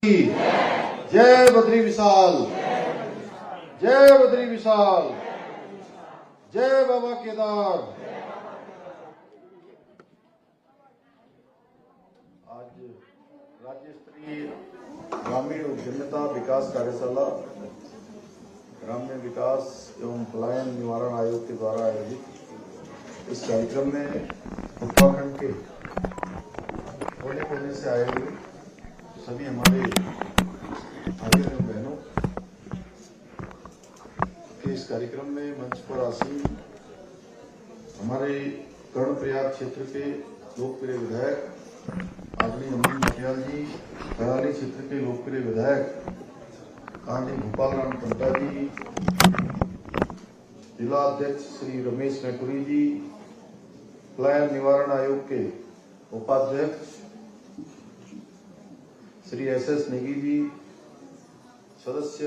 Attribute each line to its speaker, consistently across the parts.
Speaker 1: जय बद्री विशाल, जय बद्री विशाल, जय बाबा केदार। आज राज्य स्तरीय ग्रामीण उद्यमिता विकास कार्यशाला ग्राम्य विकास एवं पलायन निवारण आयोग के द्वारा आयोजित इस कार्यक्रम में उत्तराखंड के कोने कोने से आए हुए सभी हमारे भाई एवं बहनों के इस कार्यक्रम में मंच पर आसीन हमारे कर्णप्रयाग क्षेत्र के लोकप्रिय विधायक आदरणीय अमन मटियाल जी, कराली क्षेत्र के लोकप्रिय विधायक कांडी भोपाल राम टंटा जी, जिला अध्यक्ष श्री रमेश मैकुरी जी, पलायन निवारण आयोग के उपाध्यक्ष श्री एस नेगी जी, सदस्य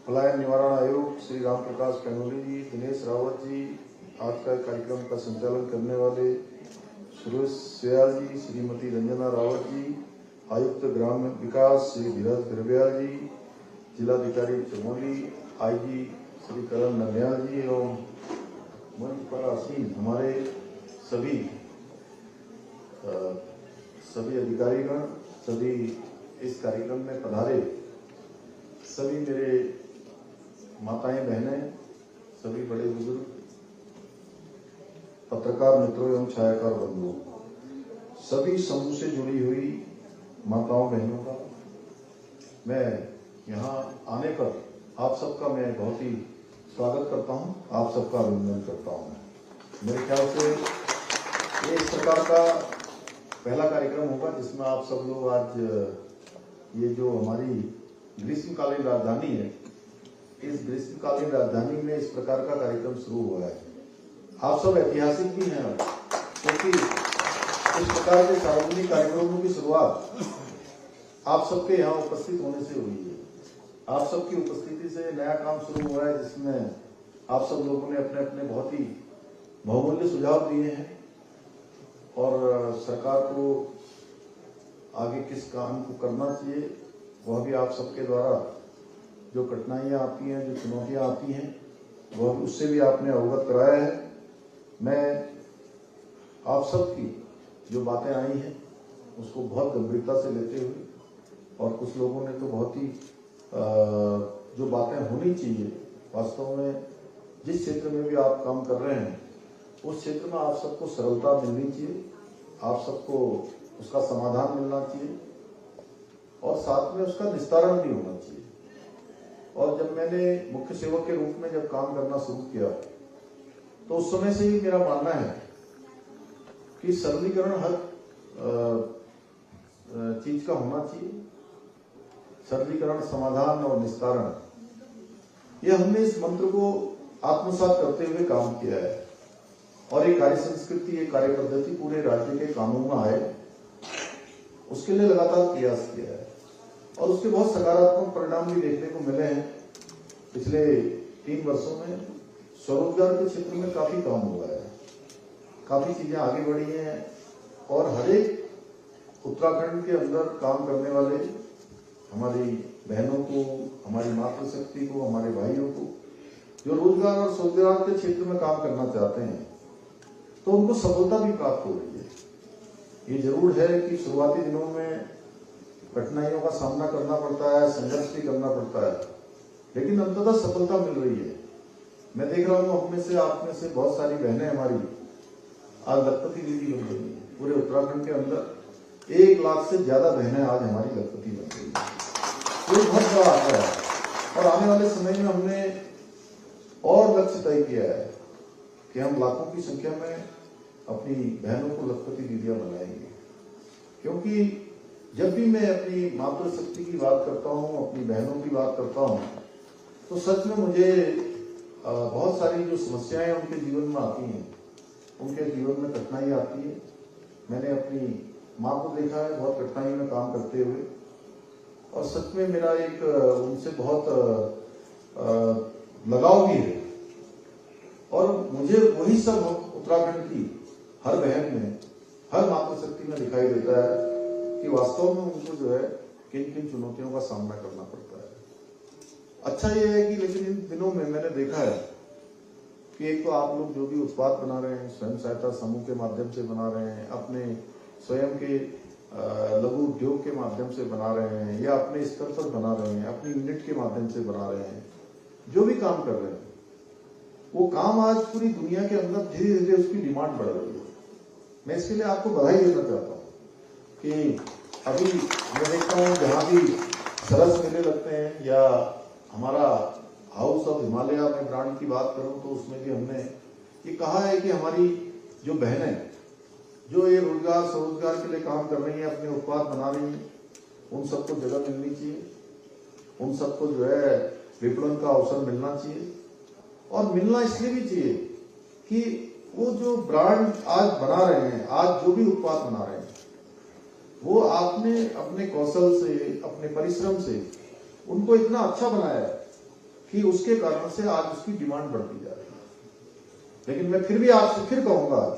Speaker 1: पलायन निवारण आयोग श्री राम प्रकाश कैनोली जी, दिनेश रावत जी, आज का कार्यक्रम का संचालन करने वाले सुरेश सयाल जी, श्रीमती रंजना रावत जी, आयुक्त ग्राम्य विकास श्री धीरज गिरबियाल जी, जिलाधिकारी चमोली, आईजी श्री करण नंदयाल जी एवं मंच पर आसीन हमारे सभी अधिकारीगण, सभी इस कार्यक्रम में पधारे सभी मेरे माताएं बहनें, सभी बड़े बुजुर्ग, पत्रकार मित्रों एवं छायाकार बंधुओं, सभी समूह से जुड़ी हुई माताओं बहनों का मैं यहाँ आने पर आप सबका मैं बहुत ही स्वागत करता हूँ, आप सबका अभिनंदन करता हूँ। मेरे ख्याल से ये इस प्रकार का पहला कार्यक्रम होगा जिसमें आप सब लोग आज ये जो हमारी ग्रीष्मकालीन राजधानी है, इस ग्रीष्मकालीन राजधानी में इस प्रकार का कार्यक्रम शुरू हुआ है। आप सब ऐतिहासिक भी हैं क्योंकि इस प्रकार के सार्वजनिक कार्यक्रमों की शुरुआत आप सबके यहाँ उपस्थित होने से हुई है। आप सबकी उपस्थिति से नया काम शुरू हुआ है जिसमें आप सब लोगों ने अपने अपने बहुत ही बहुमूल्य सुझाव दिए हैं और सरकार को आगे किस काम को करना चाहिए वह भी आप सबके द्वारा जो कठिनाइयां आती हैं, जो चुनौतियां आती हैं, वह भी उससे भी आपने अवगत कराया है। मैं आप सबकी जो बातें आई हैं उसको बहुत गंभीरता से लेते हुए और कुछ लोगों ने तो बहुत ही जो बातें होनी चाहिए वास्तव में जिस क्षेत्र में भी आप काम कर रहे हैं उस क्षेत्र में आप सबको सरलता मिलनी चाहिए, आप सबको उसका समाधान मिलना चाहिए और साथ में उसका निस्तारण भी होना चाहिए। और जब मैंने मुख्य सेवक के रूप में जब काम करना शुरू किया तो उस समय से ही मेरा मानना है कि सरलीकरण हर चीज का होना चाहिए। सरलीकरण, समाधान और निस्तारण, ये हमने इस मंत्र को आत्मसात करते हुए काम किया है और एक कार्य संस्कृति, एक कार्य पद्धति पूरे राज्य के कानून में आए उसके लिए लगातार प्रयास किया है और उसके बहुत सकारात्मक परिणाम भी देखने को मिले हैं। पिछले 3 वर्षों में स्वरोजगार के क्षेत्र में काफी काम हुआ है, काफी चीजें आगे बढ़ी हैं और हर एक उत्तराखंड के अंदर काम करने वाले हमारी बहनों को, हमारी मातृशक्ति को, हमारे भाइयों को जो रोजगार और स्वरोजगार के क्षेत्र में काम करना चाहते हैं तो उनको सफलता भी प्राप्त हो रही है। ये जरूर है कि शुरुआती दिनों में कठिनाइयों का सामना करना पड़ता है, संघर्ष भी करना पड़ता है, लेकिन अंततः सफलता मिल रही है। मैं देख रहा हूँ अपने से, आप में से बहुत सारी बहनें हमारी आज लखपति दीदी बन गई है। पूरे उत्तराखंड के अंदर 1 लाख से ज्यादा बहनें आज हमारी लखपति बन गई है। ये बहुत बड़ा आंकड़ा है और आने वाले समय में हमने और लक्ष्य तय किया है कि हम लाखों की संख्या में अपनी बहनों को लखपति दीदियां बनाएंगे। क्योंकि जब भी मैं अपनी मातृशक्ति की बात करता हूँ, अपनी बहनों की बात करता हूँ, तो सच में मुझे बहुत सारी जो समस्याएं उनके जीवन में आती हैं, उनके जीवन में कठिनाई आती है। मैंने अपनी माँ को देखा है बहुत कठिनाई में काम करते हुए और सच में मेरा एक उनसे बहुत लगाव भी है और मुझे वही सब उत्तराखंड की हर बहन में, हर मातृशक्ति में दिखाई देता है कि वास्तव में उनको जो है किन किन चुनौतियों का सामना करना पड़ता है। अच्छा ये है कि लेकिन इन दिनों में मैंने देखा है कि एक तो आप लोग जो भी उत्पाद बना रहे हैं स्वयं सहायता समूह के माध्यम से बना रहे हैं, अपने स्वयं के लघु उद्योग के माध्यम से बना रहे हैं या अपने स्तर पर बना रहे हैं, अपनी यूनिट के माध्यम से बना रहे हैं, जो भी काम कर रहे हैं वो काम आज पूरी दुनिया के अंदर धीरे धीरे उसकी डिमांड बढ़ रही है। मैं इसके लिए आपको बधाई देना चाहता हूँ कि अभी मैं देखता हूँ जहाँ भी सरस मेले लगते हैं या हमारा हाउस ऑफ हिमालय में ब्रांड की बात करूं तो उसमें भी हमने ये कहा है कि हमारी जो बहनें जो ये रोजगार स्वरोजगार के लिए काम कर रही हैं, अपने उत्पाद बना रही हैं, उन सबको जगह मिलनी चाहिए, उन सबको जो है विपणन का अवसर मिलना चाहिए। और मिलना इसलिए भी चाहिए कि वो जो ब्रांड आज बना रहे हैं, आज जो भी उत्पाद बना रहे हैं, वो आपने अपने कौशल से, अपने परिश्रम से उनको इतना अच्छा बनाया है कि उसके कारण से आज उसकी डिमांड बढ़ती जा रही है। लेकिन मैं फिर भी आपसे फिर कहूंगा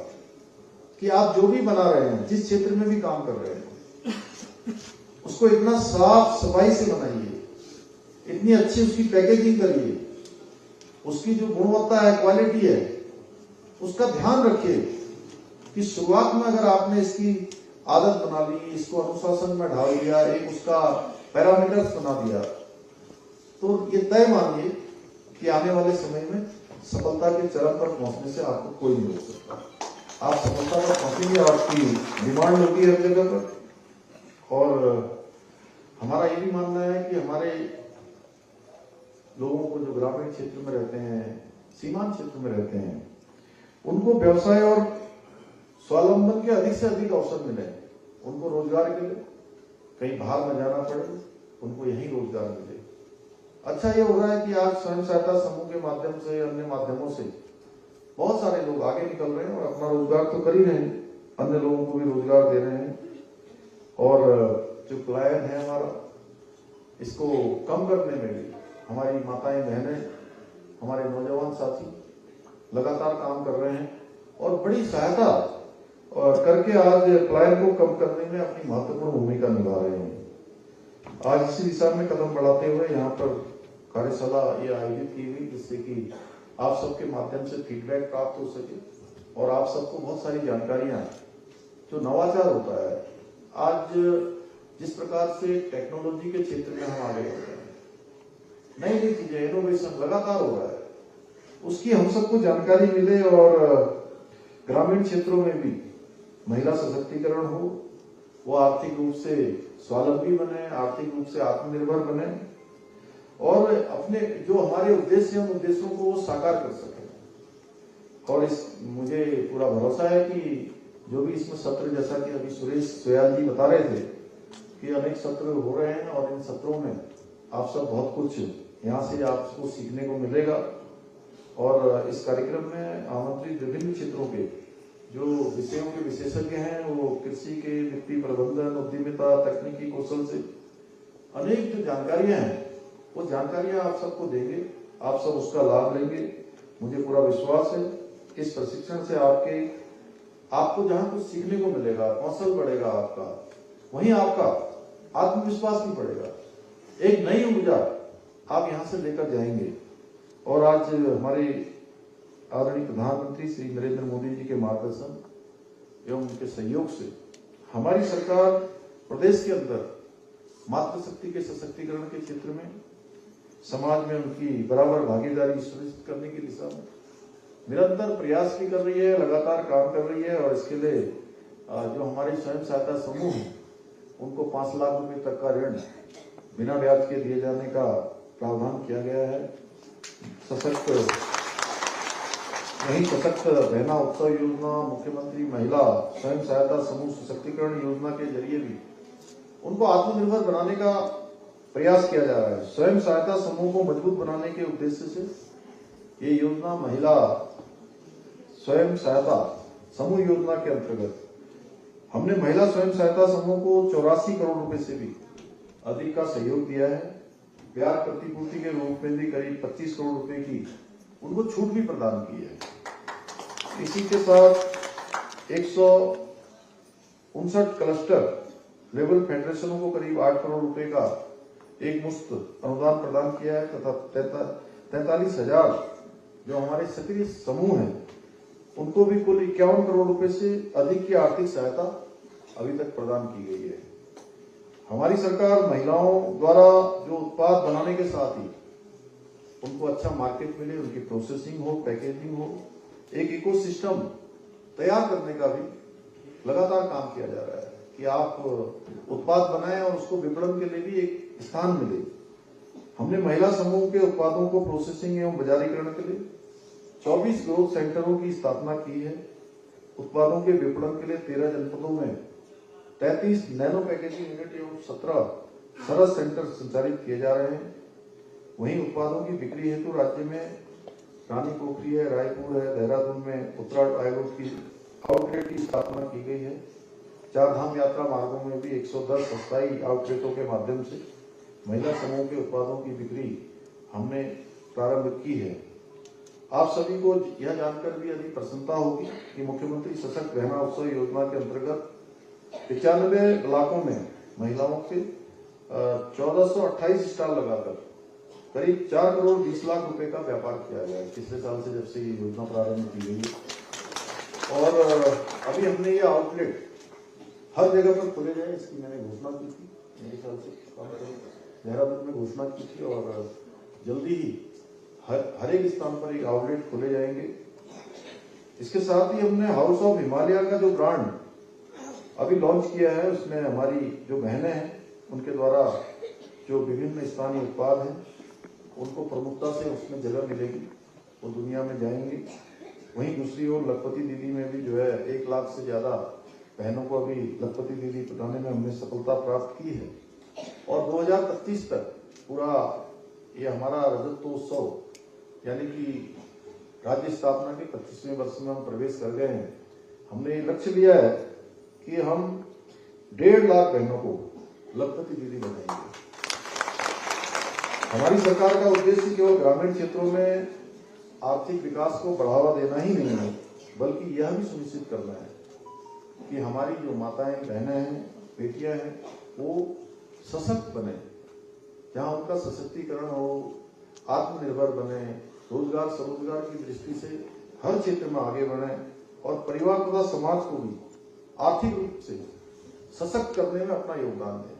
Speaker 1: कि आप जो भी बना रहे हैं, जिस क्षेत्र में भी काम कर रहे हैं, उसको इतना साफ सफाई से बनाइए, इतनी अच्छी उसकी पैकेजिंग करिए, उसकी जो गुणवत्ता है, क्वालिटी है, उसका ध्यान रखिए कि शुरुआत में अगर आपने इसकी आदत बना ली, इसको अनुशासन में ढाल दिया, एक उसका पैरामीटर्स बना दिया, तो ये तय मानिए कि आने वाले समय में सफलता के चरम पर पहुंचने से आपको कोई नहीं रोक सकता। आप सफलता पर पहुंचेंगे, आपकी डिमांड होगी हर जगह पर। और हमारा ये भी मानना है कि हमारे लोगों को जो ग्रामीण क्षेत्र में रहते हैं, सीमांत क्षेत्र में रहते हैं, उनको व्यवसाय और स्वावलंबन के अधिक से अधिक अवसर मिले, उनको रोजगार के लिए कहीं बाहर न जाना पड़े, उनको यही रोजगार मिले। अच्छा ये हो रहा है कि आज स्वयं सहायता समूह के माध्यम से, अन्य माध्यमों से बहुत सारे लोग आगे निकल रहे हैं और अपना रोजगार तो कर ही रहे हैं, अन्य लोगों को भी रोजगार दे रहे हैं। और जो पलायन है हमारा, इसको कम करने में भी हमारी माताएं, बहनें, हमारे नौजवान साथी लगातार काम कर रहे हैं और बड़ी सहायता और करके आज पलायन को कम करने में अपनी महत्वपूर्ण भूमिका निभा रहे हैं। आज इसी दिशा में कदम बढ़ाते हुए यहाँ पर कार्यशाला ये आयोजित की हुई, जिससे कि आप सबके माध्यम से फीडबैक प्राप्त हो सके और आप सबको बहुत सारी जानकारियां, जो नवाचार होता है, आज जिस प्रकार से टेक्नोलॉजी के क्षेत्र में हम आगे बढ़ रहे हैं, नई नई चीजें, इनोवेशन लगातार हो रहा है, उसकी हम सबको जानकारी मिले और ग्रामीण क्षेत्रों में भी महिला सशक्तिकरण हो, वो आर्थिक रूप से स्वावलंबी बने, आर्थिक रूप से आत्मनिर्भर बने और अपने जो हमारे उद्देश्य हैं, उन उद्देश्यों को वो साकार कर सके। और इस मुझे पूरा भरोसा है कि जो भी इसमें सत्र, जैसा कि अभी सुरेश सोयाल जी बता रहे थे कि अनेक सत्र हो रहे हैं और इन सत्रों में आप सब बहुत कुछ यहाँ से आपको सीखने को मिलेगा। और इस कार्यक्रम में आमंत्रित विभिन्न क्षेत्रों के जो विषयों के विशेषज्ञ हैं, वो कृषि के, वित्तीय प्रबंधन, उद्यमिता, तकनीकी कौशल से अनेक जो जानकारियां हैं, वो जानकारियां आप सबको देंगे, आप सब उसका लाभ लेंगे। मुझे पूरा विश्वास है इस प्रशिक्षण से आपको जहां कुछ सीखने को मिलेगा, कौशल बढ़ेगा आपका, वहीं आपका आत्मविश्वास भी बढ़ेगा, एक नई ऊर्जा आप यहां से लेकर जाएंगे। और आज हमारे आदरणीय प्रधानमंत्री श्री नरेंद्र मोदी जी के मार्गदर्शन एवं उनके सहयोग से हमारी सरकार प्रदेश के अंदर मातृशक्ति के सशक्तिकरण के क्षेत्र में, समाज में उनकी बराबर भागीदारी सुनिश्चित करने की दिशा में निरंतर प्रयास भी कर रही है, लगातार काम कर रही है। और इसके लिए जो हमारे स्वयं सहायता समूह हैं, उनको 5 लाख रुपए तक का ऋण बिना ब्याज के दिए जाने का प्रावधान किया गया है। सशक्त बहना उत्सव योजना, मुख्यमंत्री महिला स्वयं सहायता समूह सशक्तिकरण योजना के जरिए भी उनको आत्मनिर्भर बनाने का प्रयास किया जा रहा है। स्वयं सहायता समूह को मजबूत बनाने के उद्देश्य से ये योजना महिला स्वयं सहायता समूह योजना के अंतर्गत हमने महिला स्वयं सहायता समूह को 84 करोड़ रुपए से भी अधिक का सहयोग दिया है। ब्याज प्रतिपूर्ति के रूप में भी करीब 25 करोड़ रुपए की उनको छूट भी प्रदान की है। इसी के साथ 159 क्लस्टर लेवल फेडरेशनों को करीब 8 करोड़ रुपए का एक मुफ्त अनुदान प्रदान किया है तथा 43,000 जो हमारे सक्रिय समूह हैं उनको भी कुल 51 करोड़ रुपए से अधिक की आर्थिक सहायता अभी तक प्रदान की गई है। हमारी सरकार महिलाओं द्वारा जो उत्पाद बनाने के साथ ही उनको अच्छा मार्केट मिले, उनकी प्रोसेसिंग हो, पैकेजिंग हो, एक इकोसिस्टम तैयार करने का भी लगातार काम किया जा रहा है कि आप उत्पाद बनाएं और उसको विपणन के लिए भी एक स्थान मिले। हमने महिला समूह के उत्पादों को प्रोसेसिंग एवं बाजारीकरण के लिए 24 ग्रोथ सेंटरों की स्थापना की है। उत्पादों के विपणन के लिए 13 जनपदों में 33 नैनो पैकेजिंग यूनिट एवं 17 सरस सेंटर संचालित किए जा रहे हैं। वहीं उत्पादों की बिक्री हेतु राज्य में रानी पोखरी है, रायपुर है, देहरादून में उत्तराखंड आयोग की आउटलेट की स्थापना की गई है। 4 धाम यात्रा मार्गों में भी 110 अस्थायी आउटलेटों के माध्यम से महिला समूह के उत्पादों की बिक्री हमने प्रारंभ की है। आप सभी को यह जानकर भी अधिक प्रसन्नता होगी कि मुख्यमंत्री सशक्त बहना उत्सव योजना के अंतर्गत 95 ब्लॉकों में महिलाओं के 1428 स्टॉल लगाकर करीब 4 करोड़ 20 लाख रुपए का व्यापार किया गया है पिछले साल से जब से ये योजना प्रारंभ की गई है। और अभी हमने ये आउटलेट हर जगह पर खोले गए, इसकी मैंने घोषणा की थी, मेरे ख्याल से देहरादून में घोषणा की थी और जल्दी ही हर एक स्थान पर एक आउटलेट खोले जाएंगे। इसके साथ ही हमने हाउस ऑफ हिमालय का जो ब्रांड अभी लॉन्च किया है उसमें हमारी जो बहनें हैं उनके द्वारा जो विभिन्न स्थानीय उत्पाद हैं उनको प्रमुखता से उसमें जगह मिलेगी, वो दुनिया में जाएंगे। वहीं दूसरी ओर लखपति दीदी में भी जो है 1 लाख से ज्यादा बहनों को अभी लखपति दीदी बनाने में हमने सफलता प्राप्त की है। और 2025 तक पूरा ये हमारा रजतोत्सव यानी कि राज्य स्थापना के 25वें वर्ष में हम प्रवेश कर गए हैं। हमने ये लक्ष्य लिया है कि हम 1.5 लाख बहनों को लखपति दीदी बनाएंगे। हमारी सरकार का उद्देश्य केवल ग्रामीण क्षेत्रों में आर्थिक विकास को बढ़ावा देना ही नहीं है, बल्कि यह भी सुनिश्चित करना है कि हमारी जो माताएं, बहनें हैं, बेटियां हैं, वो सशक्त बने, जहां उनका सशक्तिकरण हो, आत्मनिर्भर बने, रोजगार स्वरोजगार की दृष्टि से हर क्षेत्र में आगे बढ़े और परिवार तथा समाज को भी आर्थिक रूप से सशक्त करने में अपना योगदान दें।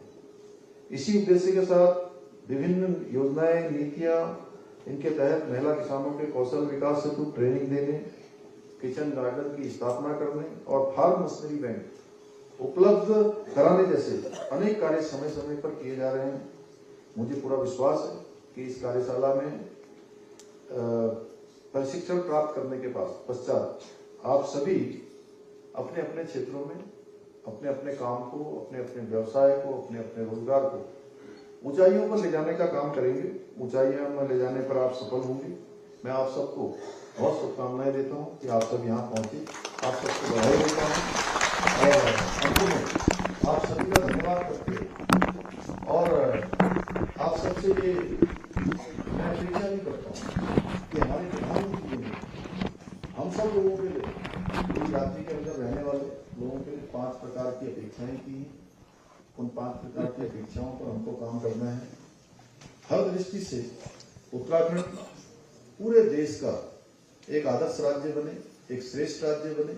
Speaker 1: इसी उद्देश्य के साथ विभिन्न योजनाएं, नीतियां, इनके तहत महिला किसानों के कौशल विकास हेतु ट्रेनिंग देने, किचन गार्डन की स्थापना करने और फार्म मशीनरी बैंक उपलब्ध कराने जैसे अनेक कार्य समय समय पर किए जा रहे हैं। मुझे पूरा विश्वास है कि इस कार्यशाला में प्रशिक्षण प्राप्त करने के पश्चात आप सभी अपने अपने क्षेत्रों में अपने अपने काम को, अपने अपने व्यवसाय को, अपने अपने रोजगार को ऊंचाइयों पर ले जाने का काम करेंगे। ऊंचाइयों में ले जाने पर आप सफल होंगे। मैं आप सबको बहुत शुभकामनाएं देता हूं कि आप सब यहाँ पहुंचे। आप सबको बधाई देता हूं और अंत में आप सभी का धन्यवाद करते और आप सबसे ये मैं अपेक्षा भी करता हूँ कि हमारे प्रधानमंत्री ने हम सब लोगों के लिए इस राज्य के अंदर रहने वाले लोगों के लिए 5 प्रकार की अपेक्षाएं की। उन 5 प्रकार की अपेक्षाओं पर हमको काम करना है। हर दृष्टि से उत्तराखंड पूरे देश का एक आदर्श राज्य बने, एक श्रेष्ठ राज्य बने,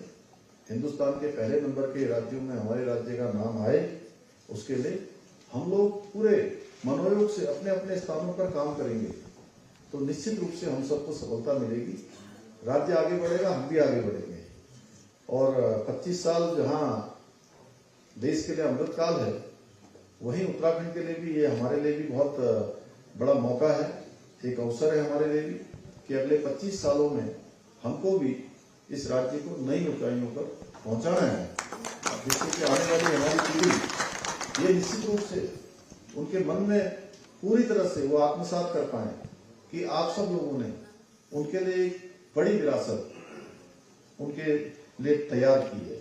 Speaker 1: हिंदुस्तान के पहले नंबर के राज्यों में हमारे राज्य का नाम आए। उसके लिए हम लोग पूरे मनोयोग से अपने अपने स्थानों पर काम करेंगे तो निश्चित रूप से हम सबको सफलता मिलेगी। राज्य आगे बढ़ेगा, हम भी आगे बढ़ेंगे। और 25 साल जहां देश के लिए अमृतकाल है, वहीं उत्तराखंड के लिए भी ये हमारे लिए भी बहुत बड़ा मौका है, एक अवसर है हमारे लिए भी कि अगले 25 सालों में हमको भी इस राज्य को नई ऊंचाइयों पर पहुंचाना है, जिससे कि आने वाली हमारी पीढ़ी ये निश्चित रूप से उनके मन में पूरी तरह से वो आत्मसात कर पाए कि आप सब लोगों ने उनके लिए एक बड़ी विरासत उनके लिए तैयार की है,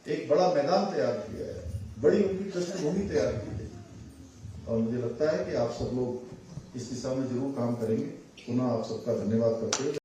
Speaker 1: एक बड़ा मैदान तैयार किया है, बड़ी उनकी पृष्ठभूमि तैयार की है। और मुझे लगता है कि आप सब लोग इस दिशा में जरूर काम करेंगे। पुनः आप सबका धन्यवाद करते हुए